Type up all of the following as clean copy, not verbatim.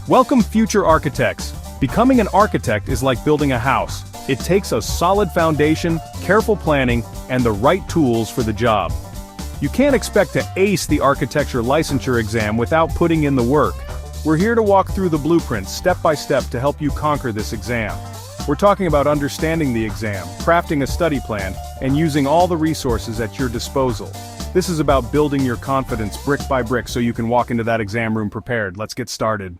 Welcome, future architects. Becoming an architect is like building a house. It takes a solid foundation, careful planning, and the right tools for the job. You can't expect to ace the architecture licensure exam without putting in the work. We're here to walk through the blueprints step by step to help you conquer this exam. We're talking about understanding the exam, crafting a study plan, and using all the resources at your disposal. This is about building your confidence brick by brick so you can walk into that exam room prepared. Let's get started.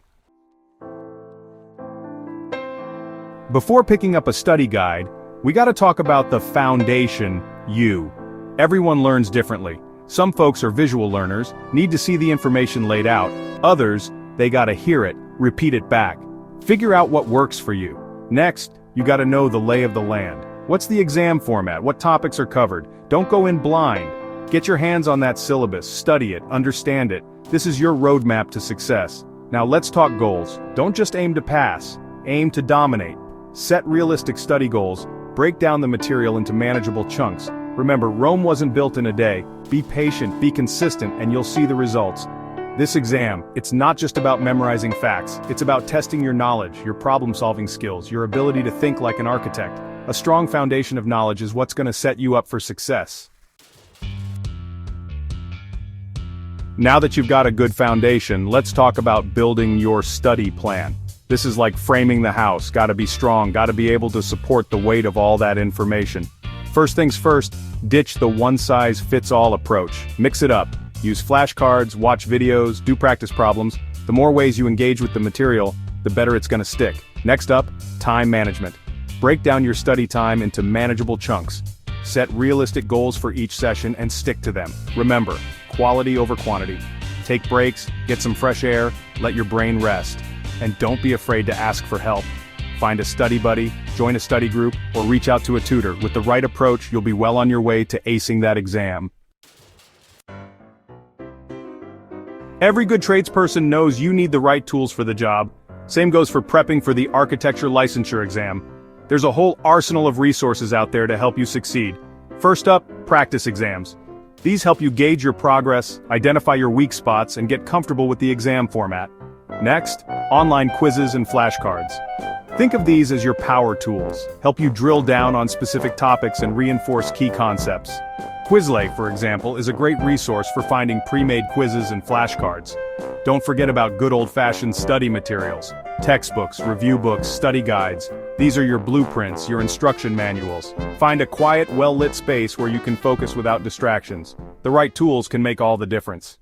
Before picking up a study guide, we gotta talk about the foundation, you. Everyone learns differently. Some folks are visual learners, need to see the information laid out. Others, they gotta hear it, repeat it back. Figure out what works for you. Next, you gotta know the lay of the land. What's the exam format? What topics are covered? Don't go in blind. Get your hands on that syllabus, study it, understand it. This is your roadmap to success. Now let's talk goals. Don't just aim to pass, aim to dominate. Set realistic study goals, break down the material into manageable chunks. Remember, Rome wasn't built in a day. Be patient, be consistent, and you'll see the results. This exam, it's not just about memorizing facts. It's about testing your knowledge, your problem-solving skills, your ability to think like an architect. A strong foundation of knowledge is what's going to set you up for success. Now that you've got a good foundation, let's talk about building your study plan. This is like framing the house. Gotta be strong, gotta be able to support the weight of all that information. First things first, ditch the one-size-fits-all approach. Mix it up. Use flashcards, watch videos, do practice problems. The more ways you engage with the material, the better it's gonna stick. Next up, time management. Break down your study time into manageable chunks. Set realistic goals for each session and stick to them. Remember, quality over quantity. Take breaks, get some fresh air, let your brain rest. And don't be afraid to ask for help. Find a study buddy, join a study group, or reach out to a tutor. With the right approach, you'll be well on your way to acing that exam. Every good tradesperson knows you need the right tools for the job. Same goes for prepping for the architecture licensure exam. There's a whole arsenal of resources out there to help you succeed. First up, practice exams. These help you gauge your progress, identify your weak spots, and get comfortable with the exam format. Next, online quizzes and flashcards. Think of these as your power tools, help you drill down on specific topics and reinforce key concepts. Quizlet, for example, is a great resource for finding pre-made quizzes and flashcards. Don't forget about good old-fashioned study materials, textbooks, review books, study guides. These are your blueprints, your instruction manuals. Find a quiet, well-lit space where you can focus without distractions. The right tools can make all the difference.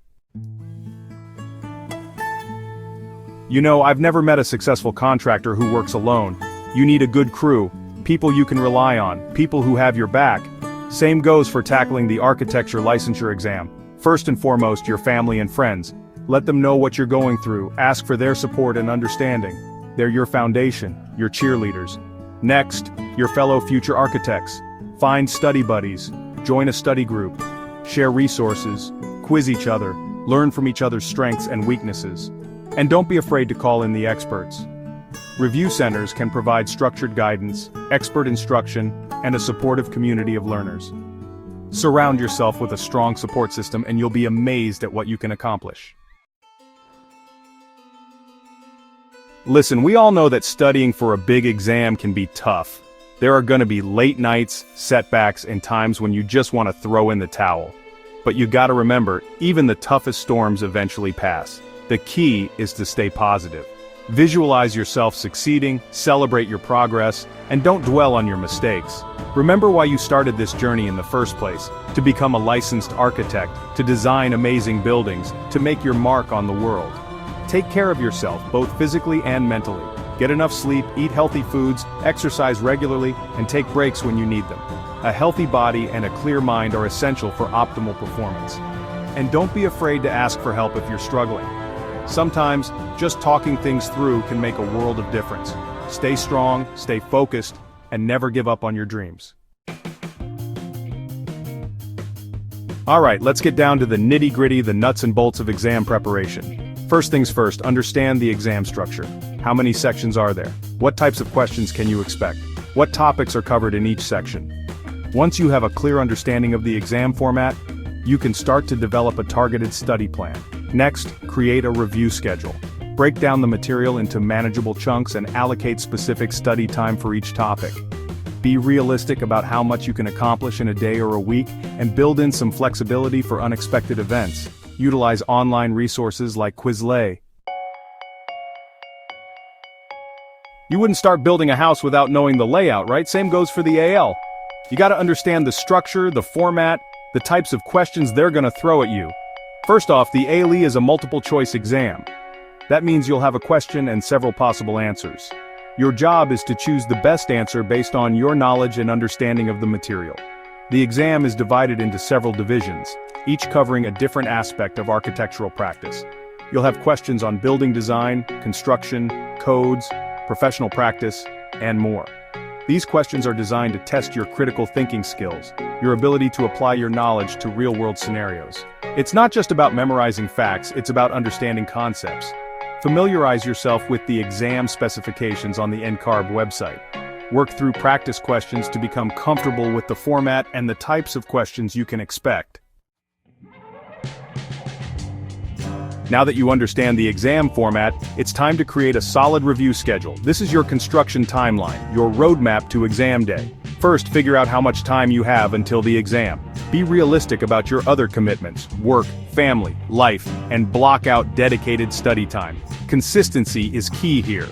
You know, I've never met a successful contractor who works alone. You need a good crew, people you can rely on, people who have your back. Same goes for tackling the architecture licensure exam. First and foremost, your family and friends. Let them know what you're going through, ask for their support and understanding. They're your foundation, your cheerleaders. Next, your fellow future architects. Find study buddies, join a study group, share resources, quiz each other, learn from each other's strengths and weaknesses. And don't be afraid to call in the experts. Review centers can provide structured guidance, expert instruction, and a supportive community of learners. Surround yourself with a strong support system and you'll be amazed at what you can accomplish. Listen, we all know that studying for a big exam can be tough. There are gonna be late nights, setbacks, and times when you just want to throw in the towel. But you gotta remember, even the toughest storms eventually pass. The key is to stay positive. Visualize yourself succeeding, celebrate your progress, and don't dwell on your mistakes. Remember why you started this journey in the first place, to become a licensed architect, to design amazing buildings, to make your mark on the world. Take care of yourself, both physically and mentally. Get enough sleep, eat healthy foods, exercise regularly, and take breaks when you need them. A healthy body and a clear mind are essential for optimal performance. And don't be afraid to ask for help if you're struggling. Sometimes, just talking things through can make a world of difference. Stay strong, stay focused, and never give up on your dreams. Alright, let's get down to the nitty-gritty, the nuts and bolts of exam preparation. First things first, understand the exam structure. How many sections are there? What types of questions can you expect? What topics are covered in each section? Once you have a clear understanding of the exam format, you can start to develop a targeted study plan. Next, create a review schedule. Break down the material into manageable chunks and allocate specific study time for each topic. Be realistic about how much you can accomplish in a day or a week, and build in some flexibility for unexpected events. Utilize online resources like Quizlet. You wouldn't start building a house without knowing the layout, right? Same goes for the AL. You gotta understand the structure, the format, the types of questions they're gonna throw at you. First off, the ALE is a multiple choice exam. That means you'll have a question and several possible answers. Your job is to choose the best answer based on your knowledge and understanding of the material. The exam is divided into several divisions, each covering a different aspect of architectural practice. You'll have questions on building design, construction, codes, professional practice, and more. These questions are designed to test your critical thinking skills, your ability to apply your knowledge to real-world scenarios. It's not just about memorizing facts, it's about understanding concepts. Familiarize yourself with the exam specifications on the NCARB website. Work through practice questions to become comfortable with the format and the types of questions you can expect. Now that you understand the exam format, it's time to create a solid review schedule. This is your construction timeline, your roadmap to exam day. First, figure out how much time you have until the exam. Be realistic about your other commitments, work, family, life, and block out dedicated study time. Consistency is key here.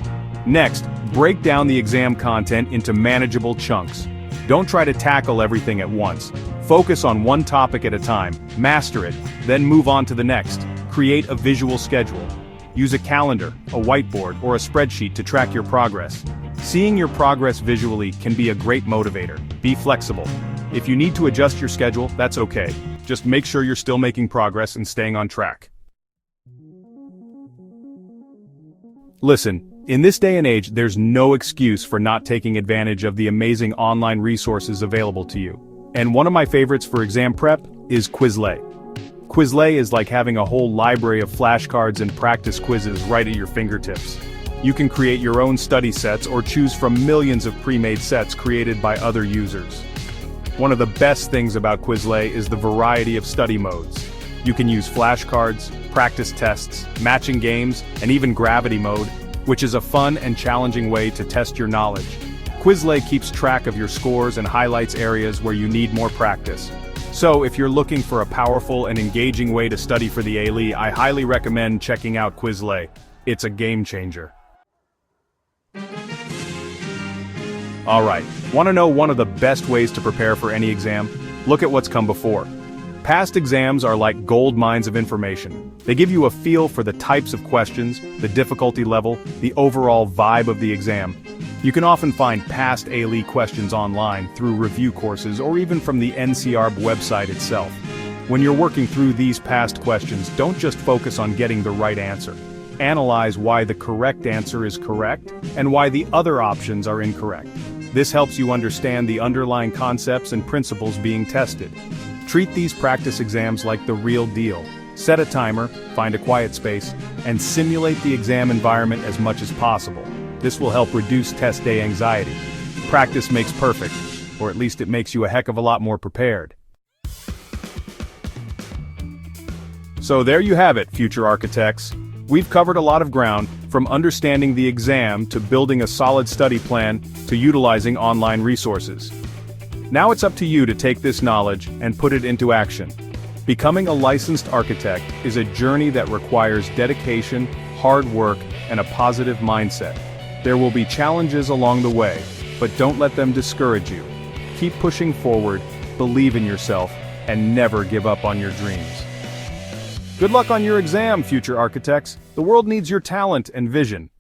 Next, break down the exam content into manageable chunks. Don't try to tackle everything at once. Focus on one topic at a time, master it, then move on to the next. Create a visual schedule. Use a calendar, a whiteboard, or a spreadsheet to track your progress. Seeing your progress visually can be a great motivator. Be flexible. If you need to adjust your schedule, that's okay. Just make sure you're still making progress and staying on track. Listen, in this day and age, there's no excuse for not taking advantage of the amazing online resources available to you. And one of my favorites for exam prep is Quizlet. Quizlet is like having a whole library of flashcards and practice quizzes right at your fingertips. You can create your own study sets or choose from millions of pre-made sets created by other users. One of the best things about Quizlet is the variety of study modes. You can use flashcards, practice tests, matching games, and even gravity mode, which is a fun and challenging way to test your knowledge. Quizlet keeps track of your scores and highlights areas where you need more practice. So, if you're looking for a powerful and engaging way to study for the ALE, I highly recommend checking out Quizlet. It's a game changer. Alright, want to know one of the best ways to prepare for any exam? Look at what's come before. Past exams are like gold mines of information. They give you a feel for the types of questions, the difficulty level, the overall vibe of the exam. You can often find past ALE questions online through review courses or even from the NCARB website itself. When you're working through these past questions, don't just focus on getting the right answer. Analyze why the correct answer is correct and why the other options are incorrect. This helps you understand the underlying concepts and principles being tested. Treat these practice exams like the real deal. Set a timer, find a quiet space, and simulate the exam environment as much as possible. This will help reduce test day anxiety. Practice makes perfect, or at least it makes you a heck of a lot more prepared. So there you have it, future architects. We've covered a lot of ground, from understanding the exam to building a solid study plan to utilizing online resources. Now it's up to you to take this knowledge and put it into action. Becoming a licensed architect is a journey that requires dedication, hard work, and a positive mindset. There will be challenges along the way, but don't let them discourage you. Keep pushing forward, believe in yourself, and never give up on your dreams. Good luck on your exam, future architects. The world needs your talent and vision.